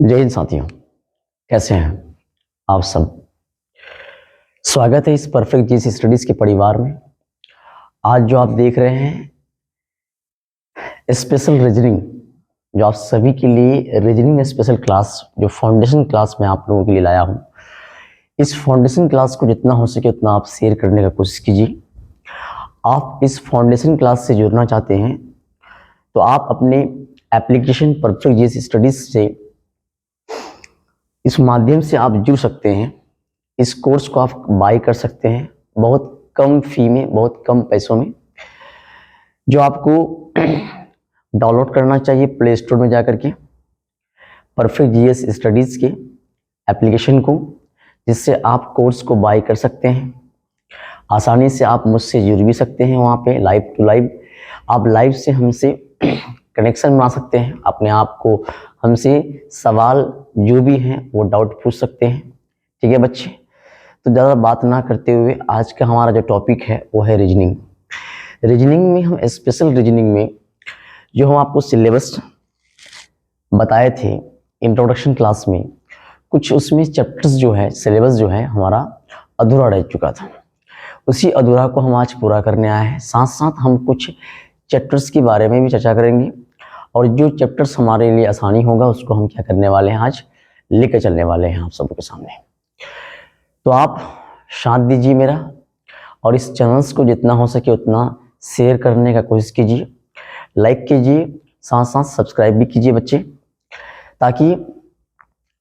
जय हिंद साथियों, कैसे हैं आप सब। स्वागत है इस परफेक्ट जीएस स्टडीज के परिवार में। आज जो आप देख रहे हैं स्पेशल रीजनिंग, जो आप सभी के लिए रीजनिंग स्पेशल क्लास, जो फाउंडेशन क्लास में आप लोगों के लिए लाया हूं। इस फाउंडेशन क्लास को जितना हो सके उतना आप शेयर करने का कोशिश कीजिए। आप इस फाउंडेशन क्लास से जुड़ना चाहते हैं तो आप अपने एप्लीकेशन परफेक्ट जीएस स्टडीज से इस माध्यम से आप जुड़ सकते हैं। इस कोर्स को आप बाय कर सकते हैं बहुत कम फी में, बहुत कम पैसों में। जो आपको डाउनलोड करना चाहिए प्ले स्टोर में जाकर के परफेक्ट जीएस स्टडीज के एप्लीकेशन को, जिससे आप कोर्स को बाय कर सकते हैं। आसानी से आप मुझसे जुड़ भी सकते हैं। वहाँ पे लाइव टू लाइव आप लाइव से हमसे कनेक्शन बना सकते हैं। अपने आप को हमसे सवाल जो भी हैं वो डाउट पूछ सकते हैं। ठीक है बच्चे, तो ज़्यादा बात ना करते हुए आज का हमारा जो टॉपिक है वो है रीजनिंग। रीजनिंग में हम स्पेशल रीजनिंग में जो हम आपको सिलेबस बताए थे इंट्रोडक्शन क्लास में, कुछ उसमें चैप्टर्स जो है, सिलेबस जो है हमारा अधूरा रह चुका था। उसी अधूरा को हम आज पूरा करने आए हैं। साथ साथ हम कुछ चैप्टर्स के बारे में भी चर्चा करेंगे, और जो चैप्टर्स हमारे लिए आसानी होगा उसको हम क्या करने वाले हैं, आज लेकर चलने वाले हैं आप सबके सामने। तो आप साथ दीजिए मेरा, और इस चैनल्स को जितना हो सके उतना शेयर करने का कोशिश कीजिए, लाइक कीजिए, साथ साथ सब्सक्राइब भी कीजिए बच्चे, ताकि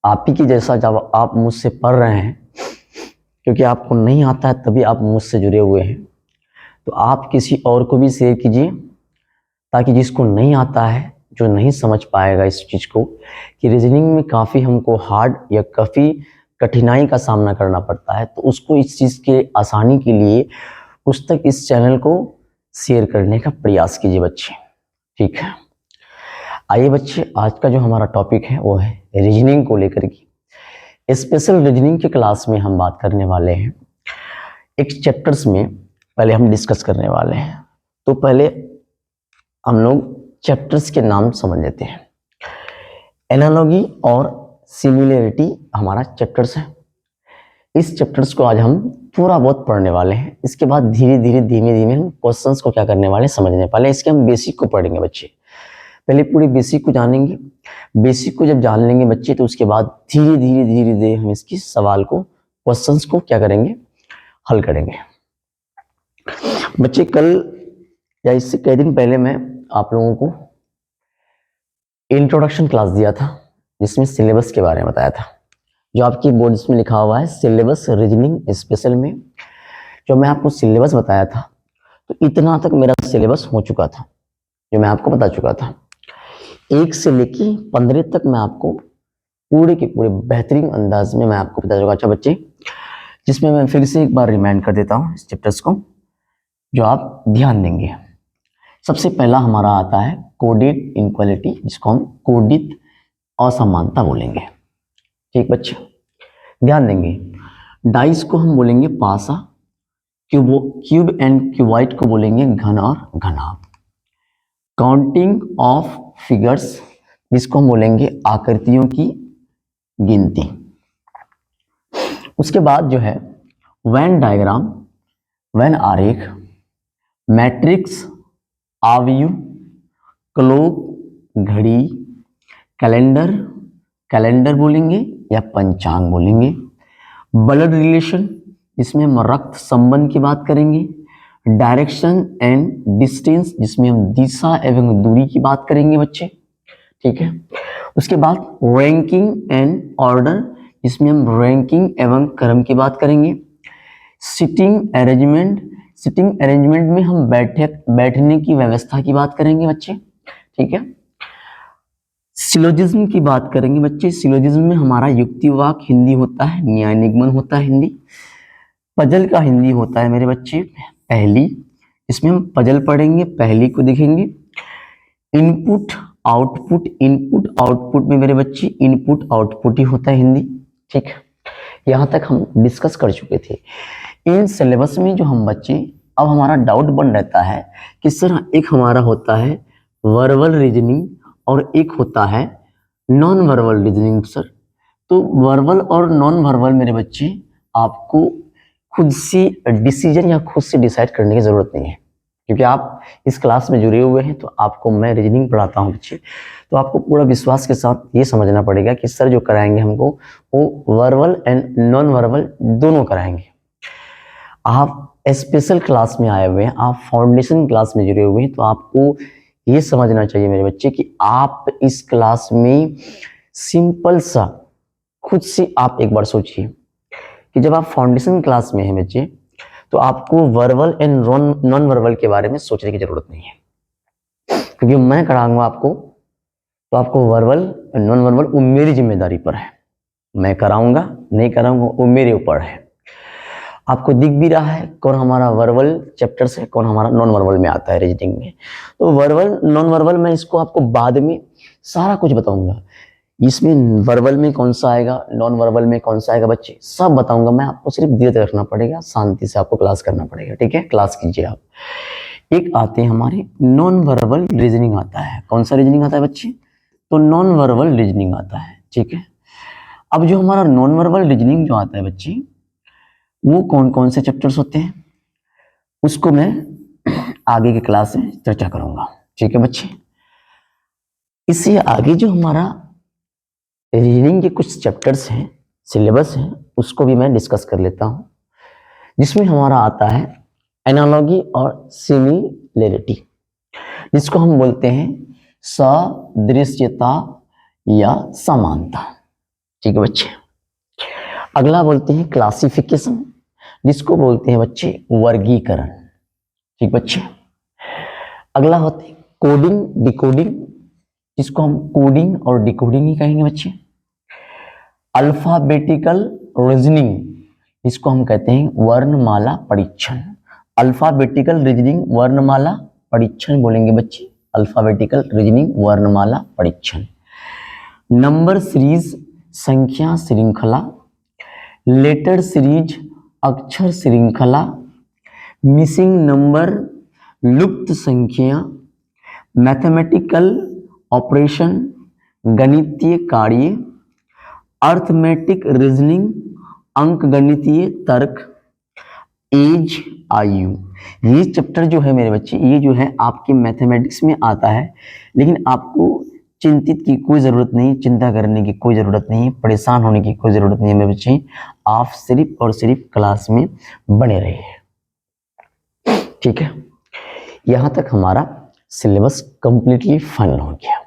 आप ही की जैसा जब आप मुझसे पढ़ रहे हैं, क्योंकि आपको नहीं आता है तभी आप मुझसे जुड़े हुए हैं, तो आप किसी और को भी शेयर कीजिए, ताकि जिसको नहीं आता है, जो नहीं समझ पाएगा इस चीज़ को कि रीजनिंग में काफ़ी हमको हार्ड या काफ़ी कठिनाई का सामना करना पड़ता है, तो उसको इस चीज़ के आसानी के लिए उस तक इस चैनल को शेयर करने का प्रयास कीजिए बच्चे। ठीक है, आइए बच्चे, आज का जो हमारा टॉपिक है वो है रीजनिंग को लेकर की। स्पेशल रीजनिंग के क्लास में हम बात करने वाले हैं एक चैप्टर्स में, पहले हम डिस्कस करने वाले हैं। तो पहले हम लोग चैप्टर्स के नाम समझ लेते हैं। एनालॉजी और सिमिलरिटी हमारा चैप्टर्स है। इस चैप्टर्स को आज हम थोड़ा बहुत पढ़ने वाले हैं। इसके बाद धीरे धीरे धीमे धीमे हम क्वेश्चंस को क्या करने वाले, समझने वाले। इसके हम बेसिक को पढ़ेंगे बच्चे। पहले पूरी बेसिक को जानेंगे। बेसिक को जब जान लेंगे बच्चे, तो उसके बाद धीरे धीरे धीरे धीरे हम इसकी सवाल को, क्वेश्चंस को क्या करेंगे, हल करेंगे बच्चे। कल या इससे कई दिन पहले मैं आप लोगों को इंट्रोडक्शन क्लास दिया था, जिसमें सिलेबस के बारे में बताया था। जो आपकी बोर्ड्स में लिखा हुआ है सिलेबस रीजनिंग स्पेशल में, जो मैं आपको सिलेबस बताया था, तो इतना तक मेरा सिलेबस हो चुका था, जो मैं आपको बता चुका था। 1 से लेके 15 तक मैं आपको पूरे के पूरे बेहतरीन अंदाज में मैं आपको बता चुका। अच्छा बच्चे, जिसमें मैं फिर से एक बार रिमाइंड कर देता हूँ इस चैप्टर्स को, जो आप ध्यान देंगे। सबसे पहला हमारा आता है कोडित इनक्वालिटी, जिसको हम कोडित असमानता बोलेंगे। ठीक बच्चे, ध्यान देंगे। डाइस को हम बोलेंगे पासा, क्यूब एंड क्यूबाइट को बोलेंगे घन और घनाभ। काउंटिंग ऑफ फिगर्स, जिसको हम बोलेंगे आकृतियों की गिनती। उसके बाद जो है वेन डायग्राम, वेन आरेख, मैट्रिक्स, आव्यूह, क्लॉक घड़ी, कैलेंडर, कैलेंडर बोलेंगे या पंचांग बोलेंगे। ब्लड रिलेशन, जिसमें हम रक्त संबंध की बात करेंगे। डायरेक्शन एंड डिस्टेंस, जिसमें हम दिशा एवं दूरी की बात करेंगे बच्चे। ठीक है, उसके बाद रैंकिंग एंड ऑर्डर, जिसमें हम रैंकिंग एवं क्रम की बात करेंगे। सिटिंग अरेंजमेंट, सिटिंग अरेंजमेंट में हम बैठने की व्यवस्था की बात करेंगे बच्चे। ठीक है, सिलोजिज्म की बात करेंगे बच्चे। सिलोजिज्म में हमारा युक्तिवाक हिंदी होता है, न्याय निगमन होता है हिंदी। पजल का हिंदी होता है मेरे बच्चे पहली, इसमें हम पजल पढ़ेंगे, पहली को देखेंगे। इनपुट आउटपुट, इनपुट आउटपुट में मेरे बच्चे इनपुट आउटपुट ही होता है हिंदी। ठीक है, यहाँ तक हम डिस्कस कर चुके थे। इन सिलेबस में जो हम बच्चे, अब हमारा डाउट बन रहता है कि सर एक हमारा होता है वर्बल रीजनिंग और एक होता है नॉन वर्बल रीजनिंग सर, तो वर्बल और नॉन वर्बल मेरे बच्चे आपको खुद से डिसीजन या खुद से डिसाइड करने की ज़रूरत नहीं है, क्योंकि आप इस क्लास में जुड़े हुए हैं तो आपको मैं रीजनिंग पढ़ाता हूँ बच्चे, तो आपको पूरा विश्वास के साथ ये समझना पड़ेगा कि सर जो कराएंगे हमको वो वर्बल एंड नॉन वर्बल दोनों कराएंगे। आप स्पेशल क्लास में आए हुए हैं, आप फाउंडेशन क्लास में जुड़े हुए हैं, तो आपको ये समझना चाहिए मेरे बच्चे कि आप इस क्लास में सिंपल सा खुद से आप एक बार सोचिए कि जब आप फाउंडेशन क्लास में हैं बच्चे, तो आपको वर्बल एंड नॉन वर्बल के बारे में सोचने की जरूरत नहीं है, क्योंकि मैं कराऊंगा आपको, तो आपको वर्बल नॉन वर्बल वो मेरी जिम्मेदारी पर है, मैं कराऊंगा नहीं कराऊंगा वो मेरे ऊपर है। आपको दिख भी रहा है कौन हमारा वर्बल चैप्टर है, कौन हमारा नॉन वर्बल में आता है रीजनिंग में। तो वर्बल नॉन वर्बल मैं इसको आपको बाद में सारा कुछ बताऊंगा, इसमें वर्बल में कौन सा आएगा, नॉन वर्बल में कौन सा आएगा बच्चे, सब बताऊंगा मैं आपको, सिर्फ धीरे रखना पड़ेगा, शांति से आपको क्लास करना पड़ेगा, ठीक है। क्लास कीजिए आप। एक आते हैं हमारे नॉन वर्बल रीजनिंग आता है, कौन सा रीजनिंग आता है बच्चे, तो नॉन वर्बल रीजनिंग आता है, ठीक है। अब जो हमारा नॉन वर्बल रीजनिंग जो आता है बच्चे, वो कौन कौन से चैप्टर्स होते हैं उसको मैं आगे की क्लास में चर्चा करूंगा, ठीक है बच्चे। इससे आगे जो हमारा रीजनिंग के कुछ चैप्टर्स हैं, सिलेबस हैं, उसको भी मैं डिस्कस कर लेता हूं, जिसमें हमारा आता है एनालॉजी और सिमिलैरिटी, जिसको हम बोलते हैं सदृश्यता या समानता, ठीक है बच्चे। अगला बोलते हैं क्लासिफिकेशन, जिसको बोलते हैं बच्चे वर्गीकरण, ठीक बच्चे। अगला होते हैं कोडिंग डिकोडिंग, जिसको हम कोडिंग और डिकोडिंग ही कहेंगे बच्चे। अल्फाबेटिकल रीजनिंग, जिसको हम कहते हैं वर्णमाला परीक्षण, अल्फाबेटिकल रीजनिंग वर्णमाला परीक्षण बोलेंगे बच्चे, अल्फाबेटिकल रीजनिंग वर्णमाला परीक्षण। नंबर सीरीज संख्या श्रृंखला, लेटर सीरीज अक्षर श्रृंखला, मिसिंग नंबर लुप्त संख्या, मैथमेटिकल ऑपरेशन गणितीय कार्य, अर्थमेटिक रीजनिंग अंकगणितीय तर्क, एज आयु। ये चैप्टर जो है मेरे बच्चे, ये जो है आपके मैथमेटिक्स में आता है, लेकिन आपको चिंतित की कोई ज़रूरत नहीं, चिंता करने की कोई ज़रूरत नहीं, परेशान होने की कोई ज़रूरत नहीं है मेरे बच्चे, आप सिर्फ और सिर्फ क्लास में बने रहिए, ठीक है। यहाँ तक हमारा सिलेबस कंप्लीटली फाइनल हो गया।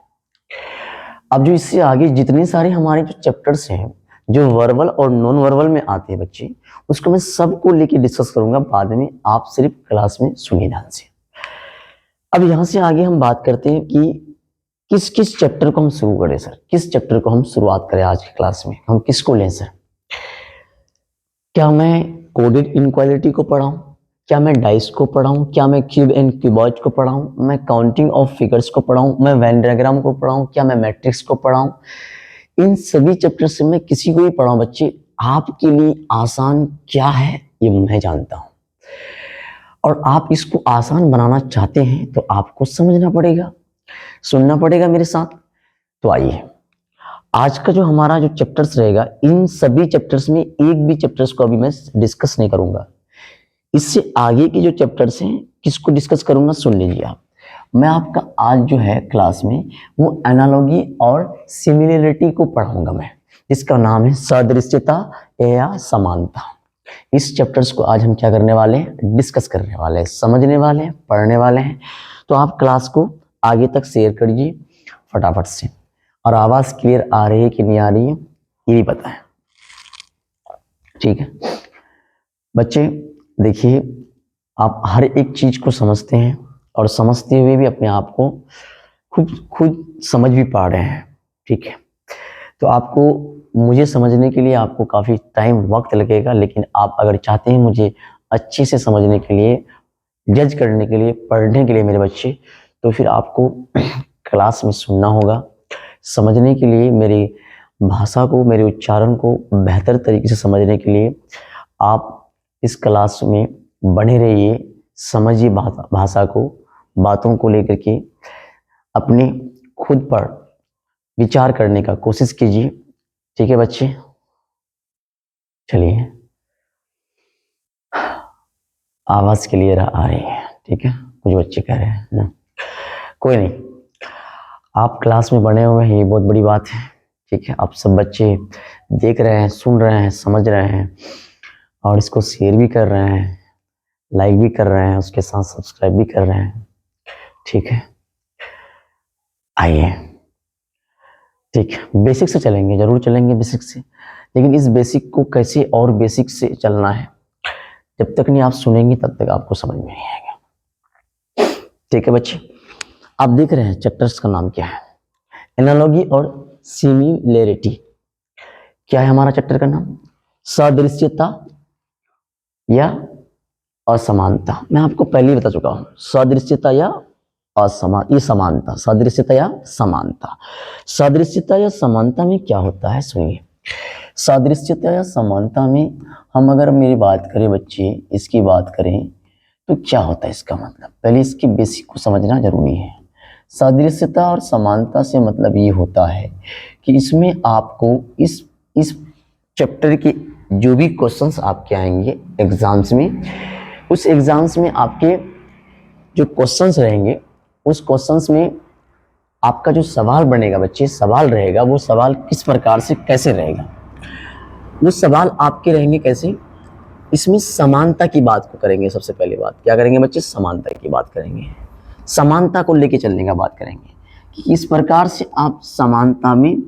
अब जो इससे आगे जितने सारे हमारे जो चैप्टर्स हैं जो वर्बल और नॉन वर्बल में आते हैं बच्चे, उसको मैं सबको लेके डिस्कस करूंगा बाद में, आप सिर्फ क्लास में सुनिए ध्यान से। अब यहाँ से आगे हम बात करते हैं कि किस किस चैप्टर को हम शुरू करें सर, किस चैप्टर को हम शुरुआत करें आज की क्लास में, हम किसको लें सर। क्या मैं कोडेड इनक्वालिटी को पढ़ाऊं, क्या मैं डाइस को पढ़ाऊं, क्या मैं क्यूब एंड क्यूबॉइड को पढ़ाऊं, मैं काउंटिंग ऑफ फिगर्स को पढ़ाऊं, मैं वेन डायग्राम को पढ़ाऊं, क्या मैं मैट्रिक्स को पढ़ाऊं, इन सभी चैप्टर से मैं किसी को भी पढ़ाऊं बच्चे, आपके लिए आसान क्या है ये मैं जानता हूं, और आप इसको आसान बनाना चाहते हैं तो आपको समझना पड़ेगा, सुनना पड़ेगा मेरे साथ। तो आइए आज का जो हमारा जो चैप्टर्स रहेगा, इन सभी चैप्टर्स में एक भी चैप्टर्स को अभी मैं डिस्कस नहीं करूंगा, इससे आगे के जो चैप्टर्स हैं किसको डिस्कस करूंगा सुन लीजिए आप। मैं आपका आज जो है क्लास में वो एनालॉजी और सिमिलरिटी को पढ़ाऊंगा मैं, जिसका नाम है सदृश्यता या समानता। इस चैप्टर्स को आज हम क्या करने वाले हैं, डिस्कस करने वाले हैं, समझने वाले हैं, पढ़ने वाले हैं। तो आप क्लास को आगे तक शेयर करिए फटाफट से, और आवाज क्लियर आ रही है कि नहीं आ रही है ये भी बताएं, ठीक है बच्चे। देखिए आप हर एक चीज को समझते हैं और समझते हुए भी अपने आप को खुद समझ भी पा रहे हैं, ठीक है। तो आपको मुझे समझने के लिए आपको काफ़ी टाइम वक्त लगेगा, लेकिन आप अगर चाहते हैं मुझे अच्छे से समझने के लिए, जज करने के लिए, पढ़ने के लिए मेरे बच्चे, तो फिर आपको क्लास में सुनना होगा। समझने के लिए मेरी भाषा को, मेरे उच्चारण को बेहतर तरीके से समझने के लिए आप इस क्लास में बने रहिए, समझिए भाषा को, बातों को लेकर के अपने खुद पर विचार करने का कोशिश कीजिए। ठीक है बच्चे, चलिए आवाज क्लियर आ रही है, ठीक है, कुछ बच्चे कह रहे हैं ना, कोई नहीं, आप क्लास में बने हुए हैं, ये बहुत बड़ी बात है। ठीक है, आप सब बच्चे देख रहे हैं, सुन रहे हैं, समझ रहे हैं और इसको शेयर भी कर रहे हैं, लाइक भी कर रहे हैं, उसके साथ सब्सक्राइब भी कर रहे हैं। ठीक है, आइए, ठीक है, बेसिक से चलेंगे, जरूर चलेंगे बेसिक से, लेकिन इस बेसिक को कैसे और बेसिक से चलना है, जब तक नहीं आप सुनेंगे तब तक आपको समझ में नहीं आएगा। ठीक है बच्चे, आप देख रहे हैं चैप्टर्स का नाम क्या है, एनालॉजी और सिमिलैरिटी। क्या है हमारा चैप्टर का नाम? सदृश्यता या असमानता। मैं आपको पहले ही बता चुका हूं, सदृश्यता या समानता, सदृश्यता या समानता। सदृश्यता या समानता में क्या होता है, सुनिए। सदृश्यता या समानता में हम अगर मेरी बात करें बच्चे, इसकी बात करें तो क्या होता है इसका मतलब, पहले इसकी बेसिक को समझना जरूरी है। सदृश्यता और समानता से मतलब ये होता है कि इसमें आपको इस चैप्टर के जो भी क्वेश्चंस आपके आएंगे एग्जाम्स में, उस एग्जाम्स में आपके जो क्वेश्चंस रहेंगे, उस क्वेश्चंस में आपका जो सवाल बनेगा बच्चे, सवाल रहेगा, वो सवाल किस प्रकार से कैसे रहेगा, वो सवाल आपके रहेंगे कैसे, इसमें समानता की बात को करेंगे। सबसे पहले बात क्या करेंगे बच्चे, समानता की बात करेंगे, समानता को लेके चलने का बात करेंगे कि इस प्रकार से आप समानता में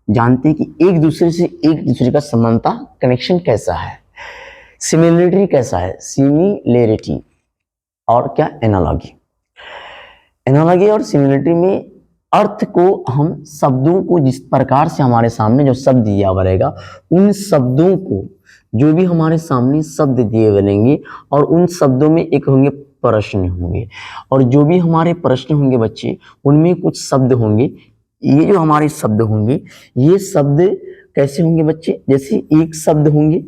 जानते हैं कि एक दूसरे का समानता कनेक्शन कैसा है, सिमिलरिटी कैसा है, सिमिलरिटी और क्या, एनालॉजी। एनालॉजी और सिमिलरिटी में अर्थ को हम शब्दों को जिस प्रकार से हमारे सामने जो शब्द दिया हुआ रहेगा, उन शब्दों को, जो भी हमारे सामने शब्द दिए बनेंगे और उन शब्दों में एक होंगे प्रश्न होंगे, और जो भी हमारे प्रश्न होंगे बच्चे, उनमें कुछ शब्द होंगे। ये जो हमारे शब्द होंगे, ये शब्द कैसे होंगे बच्चे, जैसे एक शब्द होंगे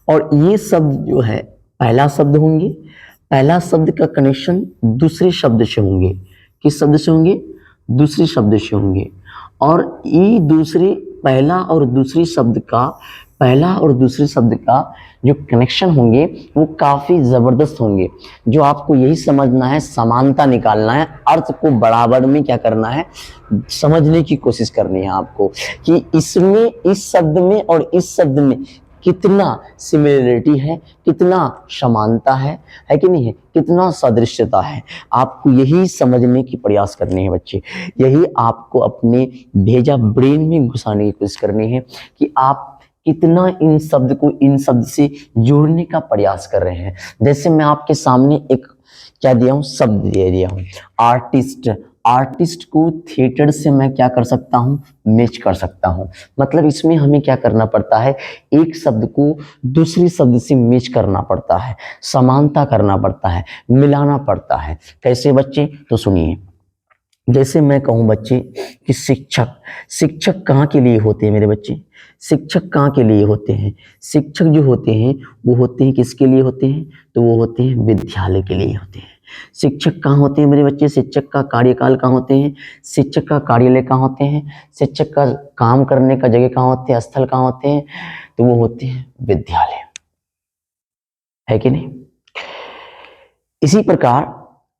और ये शब्द जो है पहला शब्द होंगे, पहला शब्द का कनेक्शन दूसरे शब्द से होंगे। किस शब्द से होंगे? दूसरे शब्द से होंगे। और ये दूसरे पहला और दूसरे शब्द का जो कनेक्शन होंगे वो काफी जबरदस्त होंगे। जो आपको यही समझना है, समानता निकालना है, अर्थ को बराबर में क्या करना है, समझने की कोशिश करनी है आपको कि इसमें, इस शब्द में और इस शब्द में कितना सिमिलरिटी है, कितना समानता है कि नहीं है, कितना सादृश्यता है। आपको यही समझने की प्रयास करनी है बच्चे, यही आपको अपने भेजा ब्रेन में घुसाने की कोशिश करनी है कि आप कितना इन शब्द को इन शब्द से जोड़ने का प्रयास कर रहे हैं। जैसे मैं आपके सामने एक क्या दिया हूं, शब्द दे दिया हूं, आर्टिस्ट। आर्टिस्ट को थिएटर से मैं क्या कर सकता हूं, मैच कर सकता हूं। मतलब इसमें हमें क्या करना पड़ता है, एक शब्द को दूसरे शब्द से मैच करना पड़ता है, समानता करना पड़ता है, मिलाना पड़ता है। कैसे बच्चे, तो सुनिए। जैसे मैं कहूं बच्चे कि शिक्षक कहाँ के लिए होते हैं मेरे बच्चे, शिक्षक कहाँ के लिए होते हैं, शिक्षक जो होते हैं वो होते हैं किसके लिए होते हैं, तो वो होते हैं विद्यालय के लिए होते हैं। शिक्षक कहाँ होते हैं मेरे बच्चे, शिक्षक का कार्यकाल कहाँ होते हैं, शिक्षक का कार्यालय कहाँ होते हैं, शिक्षक का काम करने का जगह कहाँ होते हैं, स्थल कहाँ होते हैं, तो वो होते हैं विद्यालय, है कि नहीं। इसी प्रकार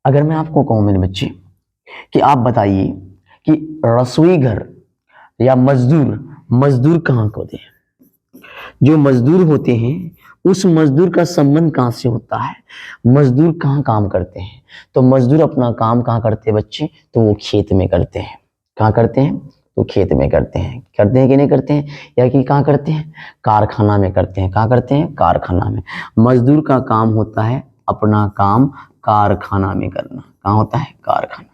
अगर मैं आपको कहूं मेरे बच्चे कि आप बताइए कि रसोई घर या मजदूर कहाँ होते हैं, जो मजदूर होते हैं उस मजदूर का संबंध कहाँ से होता है, मजदूर कहाँ काम करते हैं, तो मजदूर अपना काम कहाँ करते हैं बच्चे, तो वो खेत में करते हैं। कहाँ करते हैं, तो खेत में करते हैं कि नहीं करते हैं, या कि कहाँ करते हैं, कारखाना में करते हैं। कहाँ करते हैं, कारखाना में। मजदूर का काम होता है अपना काम कारखाना में करना। कहाँ होता है, कारखाना।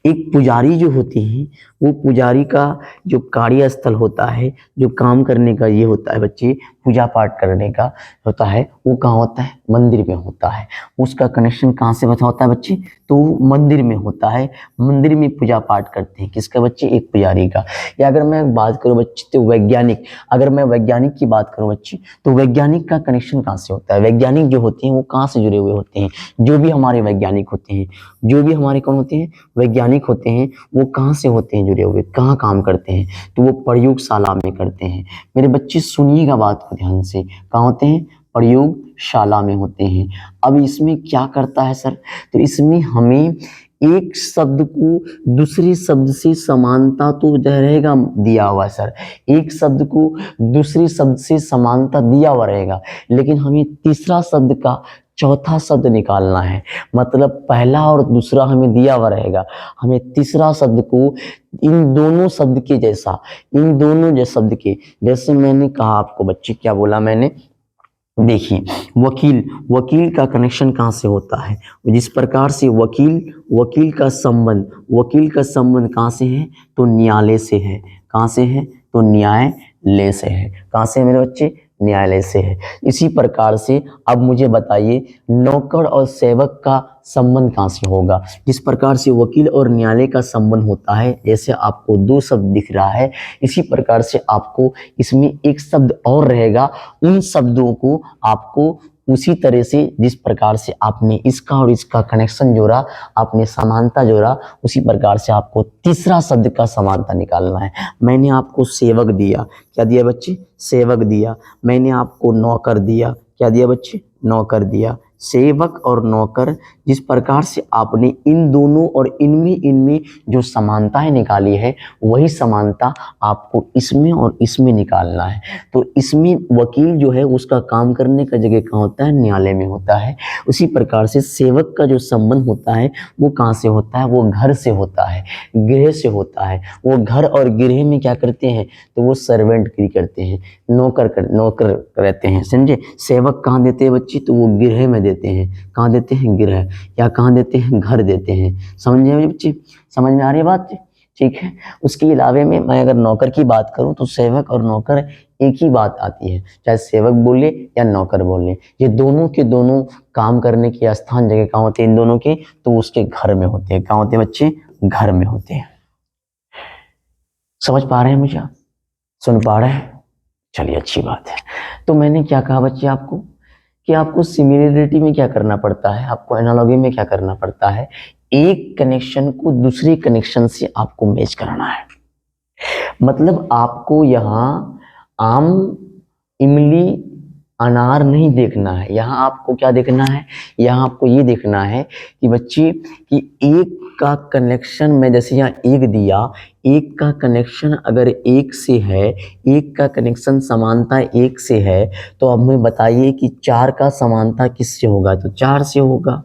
एक पुजारी जो होते हैं, वो पुजारी का जो कार्यस्थल होता है, जो काम करने का ये होता है बच्चे, पूजा पाठ करने का होता है, वो कहाँ होता है, मंदिर में होता है। उसका कनेक्शन कहाँ से होता है बच्चे, तो मंदिर में होता है। मंदिर में पूजा पाठ करते हैं किसका बच्चे, एक पुजारी का। या अगर मैं बात करूँ बच्चे तो वैज्ञानिक, अगर मैं वैज्ञानिक की बात करूँ बच्चे, तो वैज्ञानिक का कनेक्शन कहाँ से होता है, वैज्ञानिक जो होते हैं वो कहाँ से जुड़े हुए होते हैं, जो भी हमारे वैज्ञानिक होते हैं, जो भी हमारे कौन होते हैं, वैज्ञानिक होते हैं वो कहाँ से होते हैं जुड़े हुए, कहाँ काम करते हैं, तो वो प्रयोगशाला में करते हैं। मेरे बच्चे सुनिएगा बात को ध्यान से, कहाँ होते हैं, प्रयोगशाला में होते हैं। अब इसमें क्या करता है सर, तो इसमें हमें एक शब्द को दूसरे शब्द से समानता तो रहेगा दिया हुआ है सर, एक शब्द को दूसरे शब्द से समानता दिया हुआ रहेगा, लेकिन हमें तीसरा शब्द का चौथा शब्द निकालना है। मतलब पहला और दूसरा हमें दिया हुआ रहेगा, हमें तीसरा शब्द को इन दोनों शब्द के जैसा, इन दोनों जैसे शब्द के जैसे मैंने कहा आपको बच्चे, क्या बोला मैंने, देखिए वकील, वकील का कनेक्शन कहाँ से होता है, जिस प्रकार से वकील का संबंध, वकील का संबंध कहाँ से है, तो न्यायालय से है। कहाँ से है, तो न्यायालय से है। कहाँ से है मेरे बच्चे, न्यायालय से है। इसी प्रकार से अब मुझे बताइए नौकर और सेवक का संबंध कहाँ से होगा। जिस प्रकार से वकील और न्यायालय का संबंध होता है, जैसे आपको दो शब्द दिख रहा है, इसी प्रकार से आपको इसमें एक शब्द और रहेगा। उन शब्दों को आपको उसी तरह से जिस प्रकार से आपने इसका और इसका कनेक्शन जोड़ा, आपने समानता जोड़ा, उसी प्रकार से आपको तीसरा शब्द का समानता निकालना है। मैंने आपको सेवक दिया, क्या दिया बच्चे, सेवक दिया। मैंने आपको नौकर दिया, क्या दिया बच्चे, नौकर दिया। सेवक और नौकर, जिस प्रकार से आपने इन दोनों और इनमें जो समानताएं निकाली है, वही समानता आपको इसमें और इसमें निकालना है। तो इसमें वकील जो है उसका काम करने का जगह कहाँ होता है, न्यायालय में होता है। उसी प्रकार से सेवक का जो संबंध होता है वो कहाँ से होता है, वो घर से होता है, गृह से होता है। वो घर और गृह में क्या करते हैं, तो वो सर्वेंटगिरी करते हैं, नौकर रहते हैं, समझे। सेवक कहाँ देते हैं बच्चे, तो वो गृह में देते हैं। कहाँ देते हैं, गृह, या कहाँ देते हैं, घर देते हैं। समझे बच्चे, समझ में आ रही है बात, ठीक है। उसके अलावे में मैं अगर नौकर की बात करूं तो सेवक और नौकर एक ही बात आती है, चाहे सेवक बोले या नौकर बोले, ये दोनों के दोनों काम करने के स्थान जगह कहाँ होते हैं इन दोनों के, तो उसके घर में होते हैं। कहाँ होते हैं बच्चे, घर में होते हैं। समझ पा रहे हैं मुझे, आप सुन पा रहे हैं, चलिए अच्छी बात है। तो मैंने क्या कहा बच्चे आपको, कि आपको सिमिलरिटी में क्या करना पड़ता है, आपको एनालॉजी में क्या करना पड़ता है, एक कनेक्शन को दूसरे कनेक्शन से आपको मैच कराना है। मतलब आपको यहाँ आम, इमली, अनार नहीं देखना है, यहाँ आपको क्या देखना है, यहाँ आपको ये देखना है कि बच्चे कि एक का कनेक्शन, मैं जैसे यहाँ एक दिया, एक का कनेक्शन अगर एक से है, एक का कनेक्शन समानता एक से है, तो अब हमें बताइए कि चार का समानता किससे होगा, तो चार से होगा।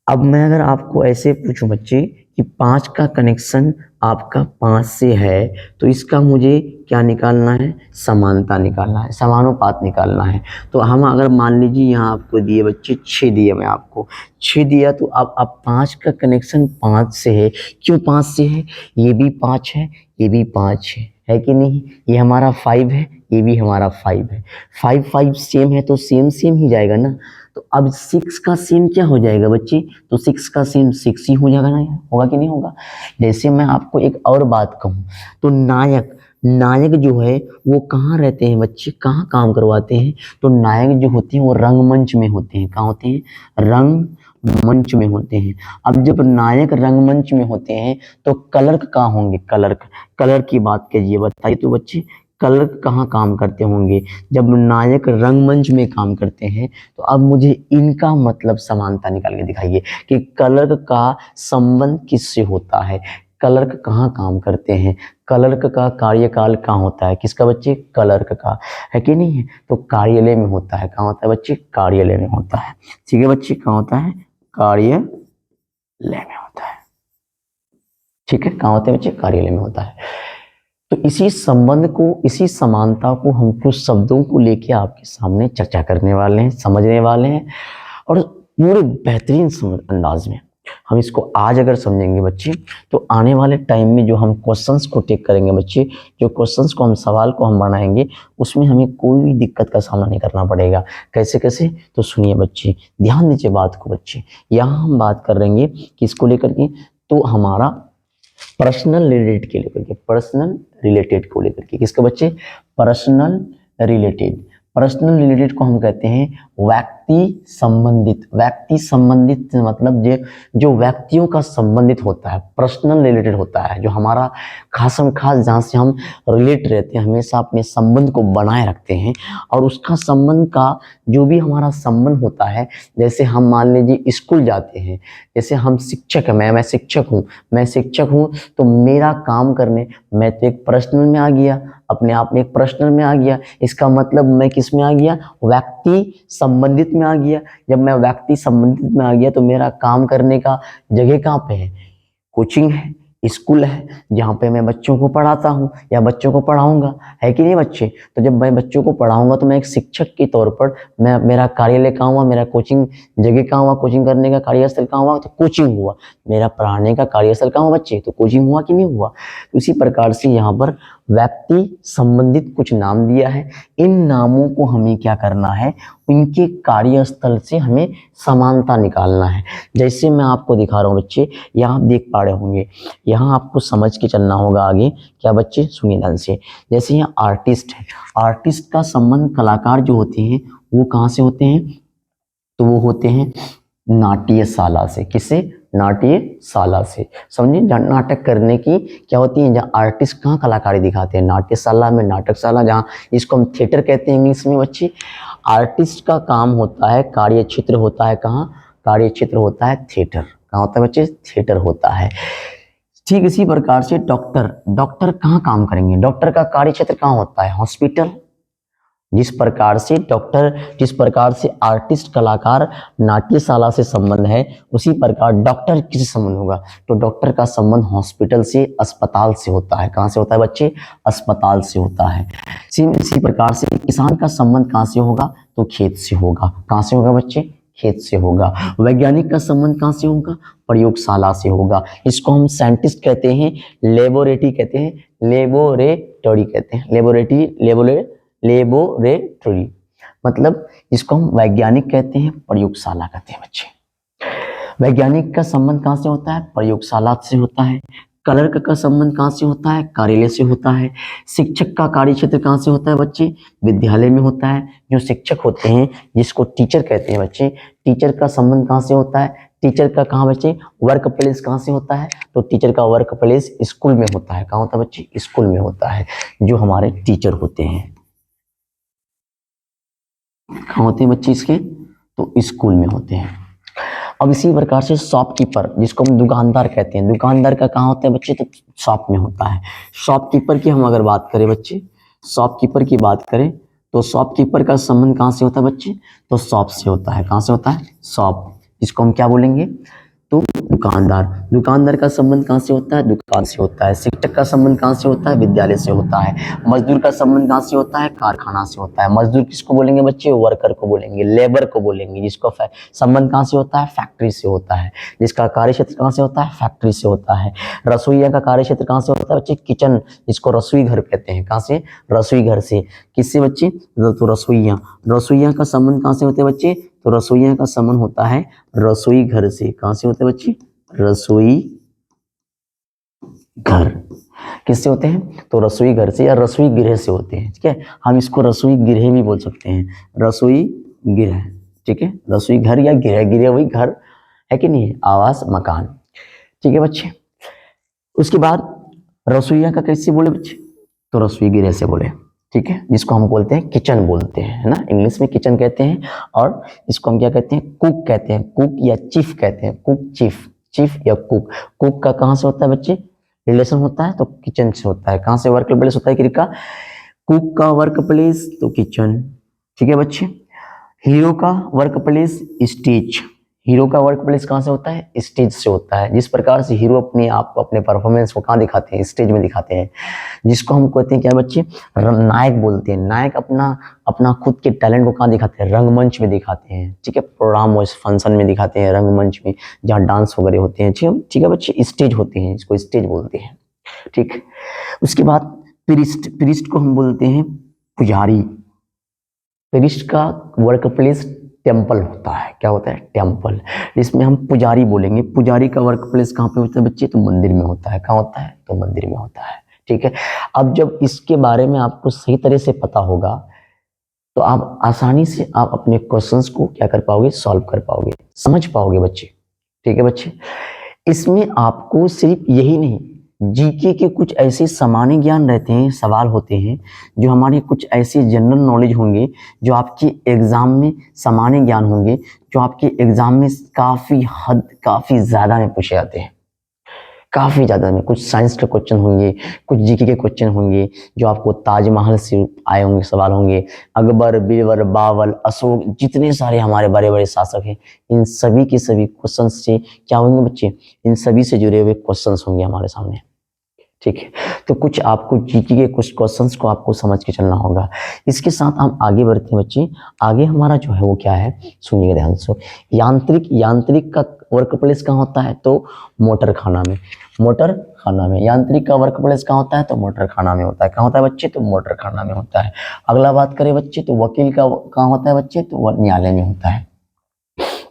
अब मैं अगर आपको ऐसे पूछूं बच्चे कि पाँच का कनेक्शन आपका पाँच से है, तो इसका मुझे क्या निकालना है, समानता निकालना है, समानुपात निकालना है। तो हम अगर मान लीजिए यहाँ आपको दिए बच्चे 6 दिए, मैं आपको 6 दिया, तो अब पाँच का कनेक्शन पाँच से है। क्यों पाँच से है, ये भी पाँच है, ये भी पाँच है कि नहीं, ये हमारा 5 है, ये भी हमारा 5 है। 5 सेम है तो सेम सेम ही जाएगा ना। तो अब 6 का सेम क्या हो जाएगा बच्चे, तो 6 का सेम 6 ही हो जाएगा ना, होगा कि नहीं होगा। जैसे मैं आपको एक और बात कहूँ, तो नायक जो है वो कहाँ रहते हैं बच्चे, कहाँ काम करवाते हैं, तो नायक जो होते हैं वो रंगमंच में होते हैं। कहाँ होते हैं, रंगमंच में होते हैं। अब जब नायक रंगमंच में होते हैं तो क्लर्क कहाँ होंगे, कलर की बात कीजिए, बताइए तो बच्चे क्लर्क कहाँ काम करते होंगे, जब नायक रंगमंच में काम करते हैं। तो अब मुझे इनका मतलब समानता निकाल के दिखाइए कि क्लर्क का संबंध किससे होता है, क्लर्क कहाँ काम करते हैं, क्लर्क का कार्यकाल कहाँ होता है, किसका बच्चे, क्लर्क का, है कि नहीं है, तो कार्यालय में होता है। कहाँ होता है बच्चे, कार्यालय में होता है। ठीक है बच्चे, कहाँ होता है, कार्यालय में होता है। ठीक है, कहाँ होते हैं बच्चे, कार्यालय में होता है। तो इसी संबंध को, इसी समानता को हम कुछ शब्दों को लेके आपके सामने चर्चा करने वाले हैं, समझने वाले हैं, और पूरे बेहतरीन अंदाज में हम इसको आज अगर समझेंगे बच्चे, तो आने वाले टाइम में जो हम क्वेश्चंस को टेक करेंगे बच्चे, जो क्वेश्चंस को हम, सवाल को हम बनाएंगे, उसमें हमें कोई भी दिक्कत का सामना नहीं करना पड़ेगा। कैसे कैसे, तो सुनिए बच्चे, ध्यान दीजिए बात को बच्चे। यहाँ हम बात कर रहेंगे किसको लेकर के, तो हमारा पर्सनल रिलेटेड के लेकर के, पर्सनल रिलेटेड को लेकर के, किसके बच्चे, पर्सनल रिलेटेड। पर्सनल रिलेटेड को हम कहते हैं व्यक्ति संबंधित मतलब जो व्यक्तियों का संबंधित होता है, पर्सनल रिलेटेड होता है, जो हमारा खासम खास जहाँ से हम रिलेट रहते हैं, हमेशा अपने संबंध को बनाए रखते हैं। और उसका संबंध का जो भी हमारा संबंध होता है, जैसे हम मान लीजिए स्कूल जाते हैं, जैसे हम शिक्षक हैं, मैं शिक्षक हूँ तो मेरा काम करने, मैं तो एक पर्सनल में आ गया, अपने आप में एक पर्सनल में आ गया। इसका मतलब मैं किस में आ गया, व्यक्ति संबंधित में आ गया। जब मैं व्यक्ति संबंधित में आ गया तो मेरा काम करने का जगह कहाँ पे है, कोचिंग है, स्कूल है, जहाँ पे मैं बच्चों को पढ़ाता हूँ या बच्चों को पढ़ाऊंगा, है कि नहीं बच्चे। तो जब मैं बच्चों को पढ़ाऊंगा तो मैं एक शिक्षक के तौर पर मैं, मेरा कार्यालय कहाँ हुआ, मेरा कोचिंग जगह कहाँ हुआ, कोचिंग करने का कार्यस्थल कहाँ हुआ, तो कोचिंग हुआ। मेरा पढ़ाने का कार्यस्थल कहाँ हुआ बच्चे, तो कोचिंग हुआ कि नहीं हुआ। तो इसी प्रकार से यहाँ पर व्यक्ति संबंधित कुछ नाम दिया है। इन नामों को हमें क्या करना है, उनके कार्यस्थल से हमें समानता निकालना है। जैसे मैं आपको दिखा रहा हूँ बच्चे, यहाँ आप देख पा रहे होंगे, यहाँ आपको समझ के चलना होगा आगे। क्या बच्चे, सुनिए ध्यान से। जैसे यहाँ आर्टिस्ट है, आर्टिस्ट का संबंध कलाकार जो होते हैं वो कहाँ से होते हैं, तो वो होते हैं नाट्यशाला से। किससे, नाट्यशाला से। समझिए, नाटक करने की क्या होती है, जहाँ आर्टिस्ट कहाँ कलाकारी दिखाते हैं, नाट्यशाला में, नाटकशाला, जहाँ इसको हम थिएटर कहते हैं इंग्लिश में बच्चे। आर्टिस्ट का काम होता है, कार्य क्षेत्र होता है कहाँ, कार्य क्षेत्र होता है थिएटर। कहाँ होता है बच्चे, थिएटर होता है। ठीक इसी प्रकार से डॉक्टर कहाँ काम करेंगे, डॉक्टर का कार्य क्षेत्र कहाँ होता है, हॉस्पिटल। जिस प्रकार से आर्टिस्ट कलाकार नाट्यशाला से संबंध है, उसी प्रकार डॉक्टर किससे संबंध होगा, तो डॉक्टर का संबंध हॉस्पिटल से, अस्पताल से होता है। कहाँ से होता है बच्चे, अस्पताल से होता है। इसी प्रकार से किसान का संबंध कहाँ से होगा, तो खेत से होगा। कहाँ से होगा बच्चे, खेत से होगा। वैज्ञानिक का संबंध कहाँ से होगा, प्रयोगशाला से होगा। इसको हम साइंटिस्ट कहते हैं, लेबोरेटरी कहते हैं, लेबोरेटरी कहते हैं, लेबोरेटरी मतलब इसको हम वैज्ञानिक कहते हैं, प्रयोगशाला कहते हैं बच्चे। वैज्ञानिक का संबंध कहाँ से होता है, प्रयोगशाला से होता है। क्लर्क का संबंध कहाँ से होता है, कार्यालय से होता है। शिक्षक का कार्य क्षेत्र कहाँ से होता है बच्चे, विद्यालय में होता है। जो शिक्षक होते हैं, जिसको टीचर कहते हैं बच्चे, टीचर का संबंध कहाँ से होता है, टीचर का कहाँ बच्चे, वर्क प्लेस कहाँ से होता है, तो टीचर का वर्क प्लेस स्कूल में होता है। कहाँ होता है बच्चे, स्कूल में होता है। जो हमारे टीचर होते हैं कहाँ होते हैं बच्चे, इसके तो स्कूल में होते हैं। अब इसी प्रकार से शॉपकीपर, जिसको हम दुकानदार कहते हैं, दुकानदार का कहाँ होता है बच्चे, तो शॉप में होता है। शॉपकीपर की हम अगर बात करें बच्चे, शॉपकीपर की बात करें तो शॉपकीपर का संबंध कहाँ से होता है बच्चे, तो शॉप से होता है। कहाँ से होता है, शॉप। इसको हम क्या बोलेंगे, तो दुकानदार का संबंध कहाँ से होता है, दुकान से होता है। शिक्षक का संबंध कहाँ से होता है, विद्यालय से होता है। मजदूर का संबंध कहाँ से होता है, कारखाना से होता है। मजदूर किसको बोलेंगे बच्चे, वर्कर को बोलेंगे, लेबर को बोलेंगे। जिसको संबंध कहाँ से होता है, फैक्ट्री से होता है। जिसका कार्य क्षेत्र कहाँ से होता है, फैक्ट्री से होता है। रसोईया का कार्य क्षेत्र कहाँ से होता है बच्चे, किचन, जिसको रसोई घर कहते हैं। कहाँ से, रसोई घर से। किससे बच्चे, तो रसोईया का संबंध कहाँ से होते हैं बच्चे, तो रसोईया का संबंध होता है रसोई घर से। कहाँ से होते हैं बच्चे, रसोई घर। किससे होते हैं, तो रसोई घर से या रसोई गृह से होते हैं। ठीक है, हम इसको रसोई गृह भी बोल सकते हैं, रसोई गृह। ठीक है, रसोई घर या गृह वही घर है कि नहीं, आवास, मकान। ठीक है बच्चे। उसके बाद रसोईया का कैसे बोले बच्चे, तो रसोई गृह से बोले। ठीक है, जिसको हम बोलते हैं किचन बोलते हैं, है ना, इंग्लिश में किचन कहते हैं। और इसको हम क्या कहते हैं, कुक कहते हैं, कुक या चीफ कहते हैं, कुक, चीफ या कुक। कुक का कहाँ से होता है बच्चे, रिलेशन होता है तो किचन से होता है। कहाँ से वर्क प्लेस होता है का, कुक का वर्क प्लेस तो किचन। ठीक है बच्चे। हीरो का वर्क प्लेस स्टेज, हीरो का वर्क प्लेस कहाँ से होता है, स्टेज से होता है। जिस प्रकार से हीरो अपने आप को, अपने परफॉर्मेंस को कहाँ दिखाते हैं, स्टेज में दिखाते हैं। जिसको हम कहते हैं क्या बच्चे, नायक बोलते हैं। नायक अपना खुद के टैलेंट को कहाँ दिखाते हैं, रंगमंच में दिखाते हैं। ठीक है, प्रोग्राम फंक्शन में दिखाते हैं, रंगमंच में, जहाँ डांस वगैरह होते हैं। ठीक है बच्चे, स्टेज होते हैं, इसको स्टेज बोलते हैं। ठीक, उसके बाद प्रीस्ट को हम बोलते हैं पुजारी। प्रीस्ट का वर्क प्लेस टेम्पल होता है। क्या होता है, टेम्पल। इसमें हम पुजारी बोलेंगे। पुजारी का वर्क प्लेस कहाँ पे होता है बच्चे, तो मंदिर में होता है। कहाँ होता है, तो मंदिर में होता है। ठीक है, अब जब इसके बारे में आपको सही तरह से पता होगा तो आप आसानी से आप अपने क्वेश्चंस को क्या कर पाओगे, सॉल्व कर पाओगे, समझ पाओगे बच्चे। ठीक है बच्चे, इसमें आपको सिर्फ यही नहीं, जीके के कुछ ऐसे सामान्य ज्ञान रहते हैं, सवाल होते हैं जो हमारे कुछ ऐसे जनरल नॉलेज होंगे जो आपके एग्जाम में सामान्य ज्ञान होंगे, जो आपके एग्जाम में काफी ज्यादा में पूछे जाते हैं, काफी ज्यादा में। कुछ साइंस के क्वेश्चन होंगे, कुछ जीके के क्वेश्चन होंगे, जो आपको ताजमहल से आए होंगे, सवाल होंगे, अकबर, बीरबल, बाबर, अशोक, जितने सारे हमारे बड़े बड़े शासक हैं, इन सभी के सभी क्वेश्चन से क्या होंगे बच्चे, इन सभी से जुड़े हुए क्वेश्चन होंगे हमारे सामने। ठीक है, तो कुछ आपको जीके के कुछ क्वेश्चंस को आपको समझ के चलना होगा। इसके साथ हम आगे बढ़ते हैं बच्चे। आगे हमारा जो है वो क्या है, सुनिए ध्यान से। यांत्रिक का वर्क प्लेस कहाँ होता है, तो मोटर खाना में। मोटर खाना में। यांत्रिक का वर्क प्लेस कहाँ होता है, तो मोटर खाना में होता है। कहाँ होता है बच्चे, तो मोटर खाना में होता है। अगला बात करें बच्चे, तो वकील का कहाँ होता है बच्चे, तो न्यायालय में होता है।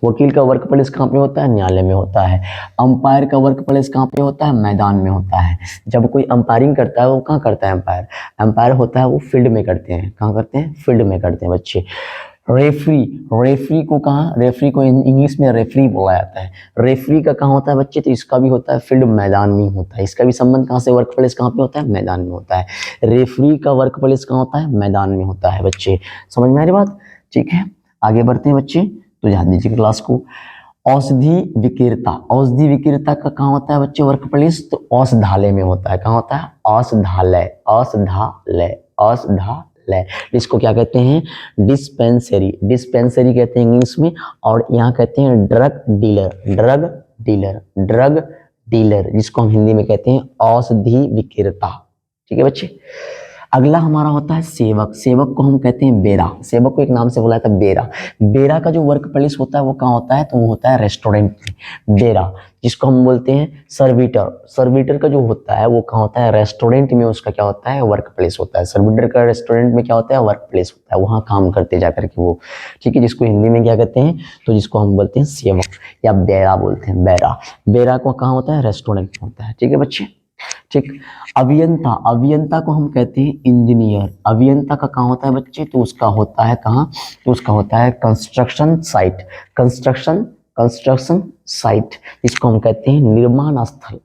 वकील का वर्क प्लेस कहाँ पे होता है, न्यायालय में होता है। अंपायर का वर्क प्लेस कहाँ पे होता है, मैदान में होता है। जब कोई अंपायरिंग करता है वो कहाँ करता है, अंपायर अंपायर होता है वो फील्ड में करते हैं। कहाँ करते हैं, फील्ड में करते हैं बच्चे। रेफरी को कहाँ, रेफरी को इंग्लिश में रेफरी बोला जाता है। रेफरी का कहाँ होता है बच्चे, तो इसका भी होता है फील्ड, मैदान में होता है। इसका भी संबंध कहाँ से, वर्क प्लेस कहाँ पे होता है, मैदान में होता है। रेफरी का वर्क प्लेस कहाँ होता है, मैदान में होता है बच्चे। समझ में आ रही बात। ठीक है, आगे बढ़ते हैं बच्चे, तो ध्यान दीजिए क्लास को। औषधि विक्रेता का कहाँ होता है बच्चे वर्क प्लेस, तो औषधालय में होता है। कहाँ होता है, औषधालय। इसको क्या कहते हैं, डिस्पेंसरी कहते हैं इंग्लिश में, और यहाँ कहते हैं ड्रग डीलर, जिसको हम हिंदी में कहते हैं औषधि विक्रेता। ठीक है बच्चे। अगला हमारा होता है सेवक को हम कहते हैं बेरा। सेवक को एक नाम से बुलाया था, बेरा का जो वर्क प्लेस होता है वो कहाँ होता है, तो वो होता है रेस्टोरेंट में। बेरा, जिसको हम बोलते हैं सर्विटर का जो होता है वो कहाँ होता है, रेस्टोरेंट में उसका क्या होता है, वर्क प्लेस होता है। सर्विटर का रेस्टोरेंट में क्या होता है, वर्क प्लेस होता है, वहाँ काम करते जाकर के वो। ठीक है, जिसको हिंदी में क्या कहते हैं, तो जिसको हम बोलते हैं सेवक या बेरा बोलते हैं। बेरा को कहाँ होता है, रेस्टोरेंट में होता है। ठीक है बच्चे। ठीक। अभियंता को हम कहते हैं इंजीनियर। अभियंता का कहाँ होता है बच्चे, तो उसका होता है कहाँ, तो उसका होता है कंस्ट्रक्शन साइट, इसको हम कहते हैं निर्माण स्थल।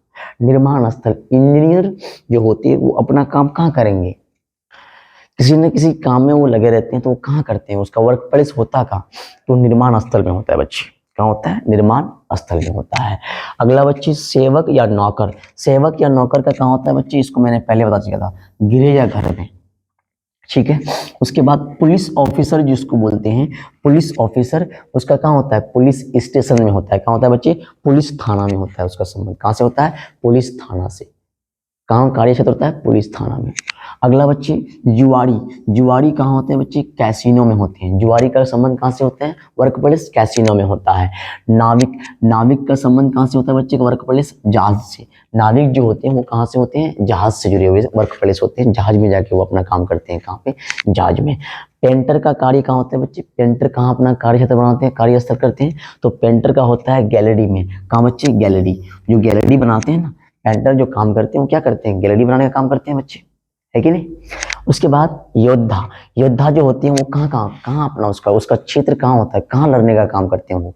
इंजीनियर जो होते हैं वो अपना काम कहाँ करेंगे, किसी न किसी काम में वो लगे रहते हैं, तो वो कहाँ करते हैं, उसका वर्क प्लेस होता कहाँ, तो निर्माण स्थल में होता है बच्चे। कहाँ होता है, निर्माण स्थल में होता है। अगला बच्चे सेवक या नौकर का कहाँ होता है बच्चे, इसको मैंने पहले बता चुका था, गिरजाघर में। ठीक है। उसके बाद पुलिस ऑफिसर जिसको बोलते हैं, पुलिस ऑफिसर उसका कहाँ होता है, पुलिस स्टेशन में होता है। कहाँ होता है बच्चे, पुलिस थाना में होता है। उसका संबंध कहाँ से होता है, पुलिस थाना से। कहाँ कार्य क्षेत्र होता है, पुलिस थाना में। अगला बच्चे जुआरी कहाँ होते हैं बच्चे, कैसीनो में होते हैं। जुआरी का संबंध कहाँ से होता है, वर्क प्लेस कैसीनो में होता है। नाविक का संबंध कहाँ से होता है बच्चे, वर्क प्लेस जहाज से। नाविक जो होते हैं वो कहाँ से होते हैं, जहाज से जुड़े हुए वर्क प्लेस होते हैं। जहाज में जाके वो अपना काम करते हैं, कहाँ पे, जहाज में। पेंटर का कार्य कहाँ होता है बच्चे, पेंटर कहाँ अपना कार्य क्षेत्र बनाते हैं, कार्यस्थल करते हैं, तो पेंटर का होता है गैलरी में। कहाँ बच्चे, गैलरी, जो गैलरी बनाते हैं ना, पेंटर जो काम करते हैं वो क्या करते हैं, गैलरी बनाने का काम करते हैं बच्चे, है कि नहीं। उसके बाद योद्धा जो होते हैं वो कहाँ अपना उसका क्षेत्र कहाँ होता है, कहाँ लड़ने का काम करते हैं वो।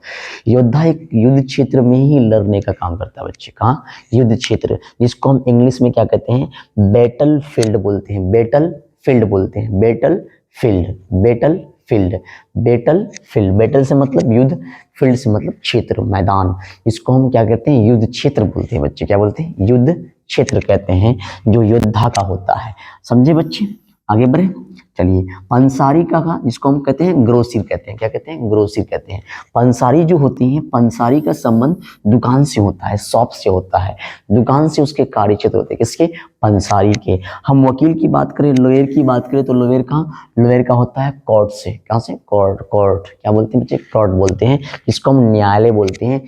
योद्धा एक युद्ध क्षेत्र में ही लड़ने का काम करता है बच्चे। कहाँ, युद्ध क्षेत्र, जिसको हम इंग्लिश में क्या कहते हैं, बैटल फील्ड बोलते हैं। बैटल से मतलब युद्ध, फील्ड से मतलब क्षेत्र, मैदान। इसको हम क्या कहते हैं, युद्ध क्षेत्र बोलते हैं बच्चे। क्या बोलते हैं, युद्ध क्षेत्र कहते हैं, जो योद्धा का होता है। समझे बच्चे, आगे बढ़े। चलिए, पंसारी का जिसको हम कहते हैं ग्रोसरी कहते हैं। क्या कहते हैं, ग्रोसरी कहते हैं। पंसारी जो होती है, पंसारी का संबंध दुकान से होता है, शॉप से होता है। दुकान से उसके कार्य क्षेत्र होते हैं, किसके, पंसारी के। हम वकील की बात करें, लॉयर की बात करें, तो लॉयर का होता है कोर्ट से। कहाँ से, कोर्ट क्या बोलते हैं बच्चे, कोर्ट बोलते हैं, जिसको हम न्यायालय बोलते हैं।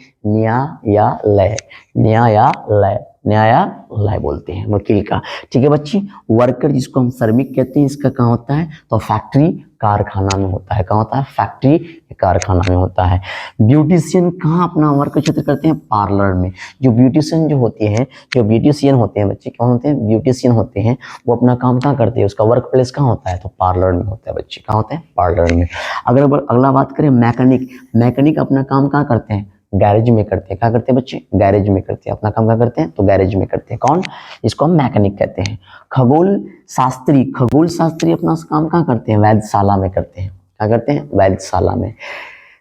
न्यायालय न्यायालय बोलते हैं, वकील का। ठीक है बच्ची। वर्कर जिसको हम श्रमिक कहते हैं, इसका कहाँ होता है? तो फैक्ट्री कारखाना में होता है। कहाँ होता है? फैक्ट्री कारखाना में होता है। ब्यूटिशियन कहाँ अपना वर्क क्षेत्र करते हैं? पार्लर में। जो ब्यूटिशियन जो होते हैं, जो ब्यूटिशियन होते हैं बच्चे, कौन होते हैं? ब्यूटिशियन होते हैं। वो अपना काम कहाँ करते हैं? उसका वर्क प्लेस कहाँ होता है? तो पार्लर में होता है बच्चे। कहाँ होते हैं? पार्लर में। अगर अगला बात करें मैकेनिक, मैकेनिक अपना काम कहाँ करते हैं? गैरेज में करते हैं। क्या करते हैं बच्चे? गैरेज में करते हैं। अपना काम क्या करते हैं? तो गैरेज में करते हैं। कौन? इसको हम मैकेनिक कहते हैं। खगोल शास्त्री, खगोल शास्त्री अपना काम कहाँ करते हैं? वैधशाला में करते हैं। क्या करते हैं? वैधशाला में।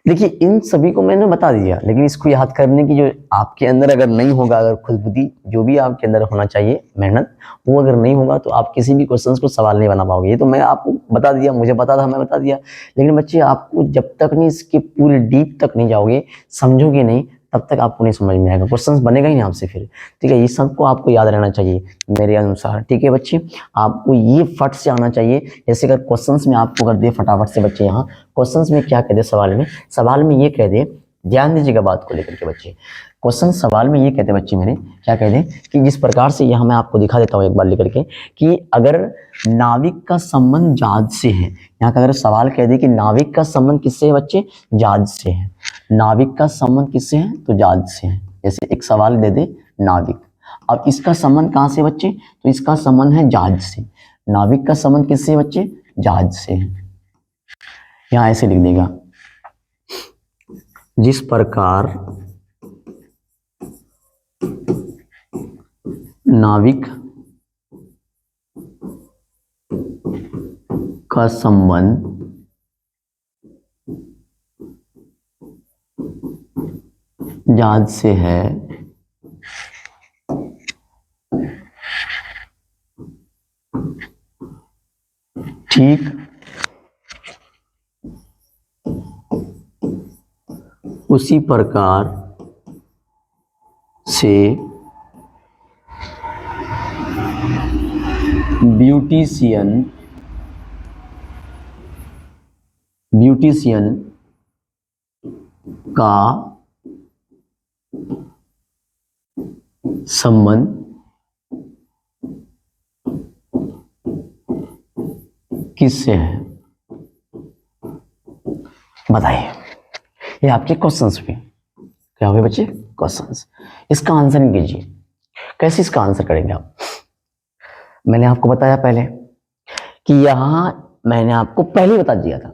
देखिए इन सभी को मैंने बता दिया, लेकिन इसको याद करने की जो आपके अंदर अगर नहीं होगा, अगर खुद बुद्धि जो भी आपके अंदर होना चाहिए मेहनत, वो अगर नहीं होगा तो आप किसी भी क्वेश्चंस को सवाल नहीं बना पाओगे। ये तो मैं आपको बता दिया, मुझे पता था, मैं बता दिया। लेकिन बच्चे आपको जब तक नहीं इसके पूरे डीप तक नहीं जाओगे, समझोगे नहीं, तब तक आपको नहीं समझ में आएगा, क्वेश्चंस बनेगा ही नहीं आपसे फिर। ठीक है, ये सबको आपको याद रहना चाहिए मेरे अनुसार। ठीक है बच्चे, आपको ये फट से आना चाहिए। जैसे अगर क्वेश्चंस में आपको कर दे फटाफट से बच्चे, यहाँ क्वेश्चंस में क्या कह दे, सवाल में ये कह दे, ध्यान दीजिएगा बात को लेकर के बच्चे। क्वेश्चन सवाल में ये कहते हैं बच्चे मेरे, क्या कहते हैं कि जिस प्रकार से, यहाँ मैं आपको दिखा देता हूँ एक बार लेकर के, कि अगर नाविक का संबंध जहाज से है, यहाँ का अगर सवाल कह दे कि नाविक का संबंध किससे है बच्चे? जहाज से है। नाविक का संबंध किससे है? तो जहाज से है। जैसे एक सवाल दे दे नाविक, अब इसका संबंध कहाँ से बच्चे? तो इसका संबंध है जहाज से। नाविक का संबंध किससे है बच्चे? जहाज से है। यहाँ ऐसे लिख देगा, जिस प्रकार नाविक का संबंध जहाज से है, ठीक उसी प्रकार से ब्यूटिशियन का संबंध किससे है? बताइए। ये आपके क्वेश्चंस पे क्या हुए बच्चे? क्वेश्चंस। इसका आंसर नहीं कीजिए। कैसे इसका आंसर करेंगे आप? मैंने आपको बताया पहले कि यहां मैंने आपको पहले ही बता दिया था,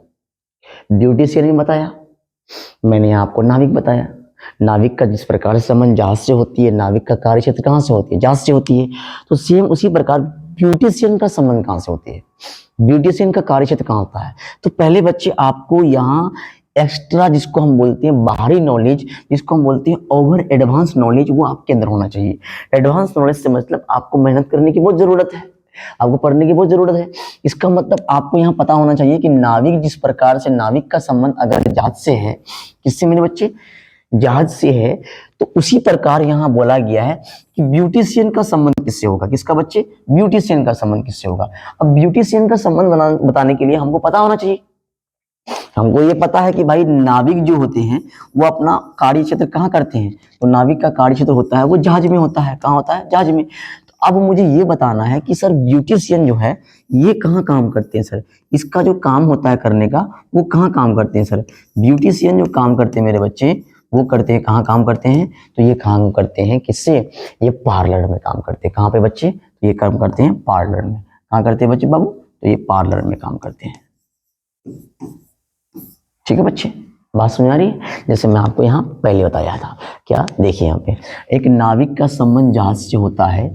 ब्यूटिशियन भी बताया, मैंने आपको नाविक बताया। नाविक का जिस प्रकार से संबंध जहाज से होती है, नाविक का कार्य क्षेत्र कहाँ से होती है? जहाज से होती है। तो सेम उसी प्रकार ब्यूटिशियन का संबंध कहाँ से होती है? ब्यूटिशियन का कार्य क्षेत्र कहाँ होता है? तो पहले बच्चे आपको यहाँ एक्स्ट्रा, जिसको हम बोलते हैं बाहरी नॉलेज, जिसको हम बोलते हैं ओवर एडवांस नॉलेज, वो आपके अंदर होना चाहिए। एडवांस नॉलेज से मतलब आपको मेहनत करने की बहुत जरूरत है, आपको पढ़ने की बहुत जरूरत है। इसका मतलब आपको यहाँ पता होना चाहिए कि नाविक, जिस प्रकार से नाविक का संबंध अगर जहाज से है, किससे मेरे बच्चे? जहाज से है, तो उसी प्रकार यहाँ बोला गया है कि ब्यूटिशियन का संबंध किससे होगा? किसका बच्चे? ब्यूटिशियन का संबंध किससे होगा? अब ब्यूटिशियन का संबंध बताने के लिए हमको पता होना चाहिए, हमको ये पता है कि भाई नाविक जो होते हैं वो अपना कार्य क्षेत्र कहाँ करते हैं? तो नाविक का कार्य क्षेत्र होता है वो जहाज में होता है। कहाँ होता है? जहाज में। तो अब मुझे ये बताना है कि सर ब्यूटिशियन जो है ये कहाँ काम करते हैं? सर इसका जो काम होता है करने का, वो कहाँ काम करते हैं? सर ब्यूटिशियन जो काम करते हैं मेरे बच्चे, वो करते हैं कहाँ काम करते हैं? तो ये काम करते हैं किससे? ये पार्लर में काम करते हैं। कहाँ पे बच्चे? तो ये काम करते हैं पार्लर में। कहाँ करते हैं बच्चे बाबू? तो ये पार्लर में काम करते हैं। ठीक है बच्चे, बात समझ आ रही है? जैसे मैं आपको यहाँ पहले बताया था। क्या? देखिए यहाँ पे एक नाविक का संबंध जहाज से होता है,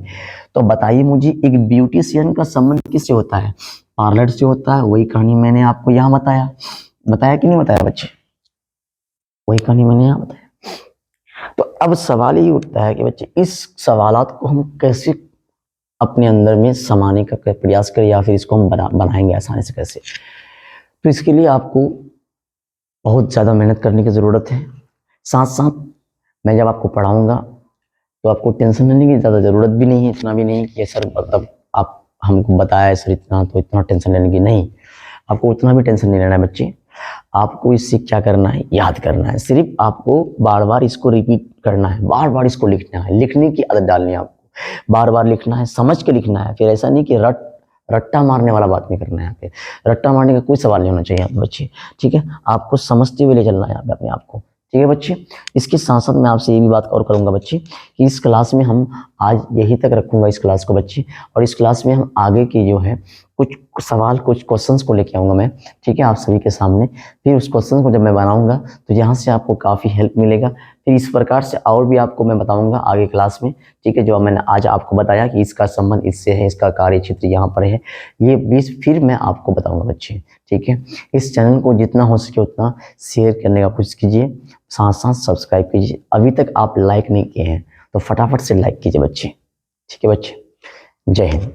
तो बताइए मुझे एक ब्यूटिशियन का संबंध किससे होता है? पार्लर से होता है। वही कहानी मैंने आपको यहाँ बताया, बताया कि नहीं बताया बच्चे? वही कहानी मैंने यहाँ बताया। तो अब सवाल ये उठता है कि बच्चे इस सवालात को हम कैसे अपने अंदर में समाने का प्रयास करें, या फिर इसको हम बनाएंगे आसानी से कैसे? तो इसके लिए आपको बहुत ज़्यादा मेहनत करने की ज़रूरत है। साथ साथ मैं जब आपको पढ़ाऊँगा तो आपको टेंशन लेने की ज़्यादा ज़रूरत भी नहीं है, इतना भी नहीं कि सर मतलब आप हमको बताया सर इतना, तो इतना टेंशन लेने की नहीं, आपको उतना भी टेंशन नहीं लेना है बच्चे। आपको इससे क्या करना है? याद करना है। सिर्फ आपको बार बार इसको रिपीट करना है, बार बार इसको लिखना है, लिखने की आदत डालनी है आपको। बार बार लिखना है, समझ के लिखना है। फिर ऐसा नहीं कि रट्टा मारने वाला बात नहीं करना है यहाँ पे। रट्टा मारने का कोई सवाल नहीं होना चाहिए यहाँ पे बच्चे, ठीक है। आपको समझते हुए ले चलना है यहाँ पे अपने आप को, ठीक है बच्चे। इसके साथ साथ मैं आपसे ये भी बात और करूंगा बच्चे कि इस क्लास में हम आज यही तक रखूंगा इस क्लास को बच्चे, और इस क्लास में हम आगे की जो है कुछ सवाल, कुछ क्वेश्चंस को लेके आऊँगा मैं, ठीक है, आप सभी के सामने। फिर उस क्वेश्चन को जब मैं बनाऊंगा तो यहाँ से आपको काफ़ी हेल्प मिलेगा। फिर इस प्रकार से और भी आपको मैं बताऊंगा आगे क्लास में, ठीक है। जो मैंने आज आपको बताया कि इसका संबंध इससे है, इसका कार्य क्षेत्र यहाँ पर है, ये बीच फिर मैं आपको बताऊंगा बच्चे, ठीक है। इस चैनल को जितना हो सके उतना शेयर करने का कोशिश कीजिए, साथ साथ सब्सक्राइब कीजिए। अभी तक आप लाइक नहीं किए हैं तो फटाफट से लाइक कीजिए बच्चे, ठीक है बच्चे। जय हिंद।